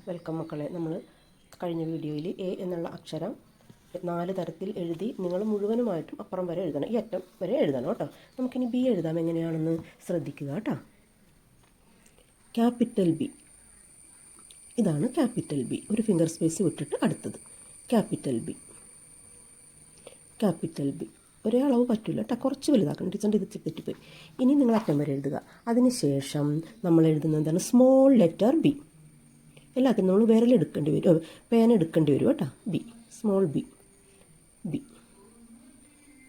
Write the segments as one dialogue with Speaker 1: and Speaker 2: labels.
Speaker 1: Welcome മക്കളെ. നമ്മൾ കഴിഞ്ഞ വീഡിയോയിൽ എ എന്നുള്ള അക്ഷരം 4 തരത്തിൽ എഴുതി നിങ്ങൾ മുഴുവനുമായിട്ടും അപ്പുറം വരെ എഴുതണം, ഈ അറ്റം വരെ എഴുതണം കേട്ടോ. നമുക്കിനി ബി എഴുതാം, എങ്ങനെയാണെന്ന് ശ്രദ്ധിക്കുക കേട്ടോ. ക്യാപിറ്റൽ ബി, ഇതാണ് ക്യാപിറ്റൽ ബി. ഒരു ഫിംഗർ സ്പേസ് വിട്ടിട്ട് അടുത്തത് ക്യാപിറ്റൽ ബി. ക്യാപിറ്റൽ ബി ഒരേ അളവ് പറ്റില്ല കേട്ടോ, കുറച്ച് വലുതാക്കണം. ടീച്ചറിൻ്റെ ഇത് തെറ്റിപ്പോയി. ഇനി നിങ്ങൾ അറ്റം വരെ എഴുതുക. അതിനുശേഷം നമ്മൾ എഴുതുന്നത് എന്താണ്? Small letter B. എല്ലാത്തിനും നമ്മൾ വിരലെടുക്കേണ്ടി വരും, പേന എടുക്കേണ്ടി വരും കേട്ടോ. B, small B, B,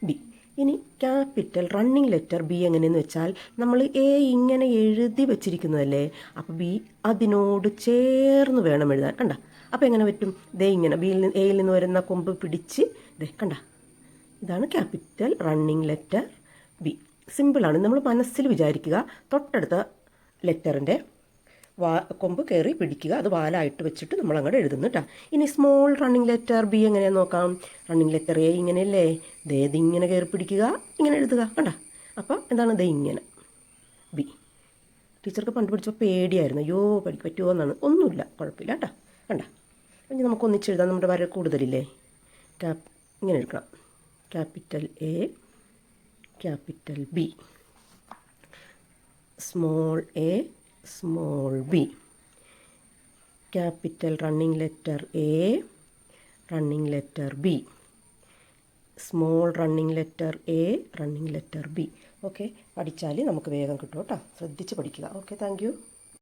Speaker 1: B. ഇനി ക്യാപിറ്റൽ റണ്ണിങ് ലെറ്റർ ബി എങ്ങനെയെന്ന് വെച്ചാൽ, നമ്മൾ എ ഇങ്ങനെ എഴുതി വെച്ചിരിക്കുന്നതല്ലേ, അപ്പോൾ ബി അതിനോട് ചേർന്ന് വേണം എഴുതാൻ. കണ്ട, അപ്പോൾ എങ്ങനെ പറ്റും? ദേ ഇങ്ങനെ എയിൽ നിന്ന് വരുന്ന കൊമ്പ് പിടിച്ച് ദേ കണ്ട, ഇതാണ് ക്യാപിറ്റൽ റണ്ണിങ് ലെറ്റർ ബി. സിമ്പിളാണ്. നമ്മൾ മനസ്സിൽ വിചാരിക്കുക, തൊട്ടടുത്ത ലെറ്ററിൻ്റെ കൊമ്പ് കയറി പിടിക്കുക, അത് വാലായിട്ട് വെച്ചിട്ട് നമ്മൾ അങ്ങോട്ട് എഴുതുന്നു കേട്ടോ. ഇനി സ്മോൾ റണ്ണിങ് ലെറ്റർ ബി എങ്ങനെയാണെന്ന് നോക്കാം. റണ്ണിങ് ലെറ്റർ എ ഇങ്ങനെയല്ലേ, ഇതിങ്ങനെ കയറി പിടിക്കുക, ഇങ്ങനെ എഴുതുക. കണ്ട, അപ്പം എന്താണ്? ഇങ്ങനെ ബി. ടീച്ചർക്ക് പണ്ട് പഠിച്ചപ്പോൾ പേടിയായിരുന്നു, അയ്യോ പഠിക്കാൻ പറ്റുമോ എന്നാണ്. ഒന്നുമില്ല, കുഴപ്പമില്ല കേട്ടോ. കണ്ട, ഇനി നമുക്ക് ഒന്നിച്ചെഴുതാം, നമ്മുടെ വര കൂടുതലില്ലേ. ഇങ്ങനെ എടുക്കണം. Capital A, capital B, small A, small B. Capital running letter A, running letter B, small running letter A, running letter B. Okay, പഠിച്ചാൽ നമുക്ക് വേഗം കിട്ടും കേട്ടോ. ശ്രദ്ധിച്ച് പഠിക്കുക. Okay, thank you.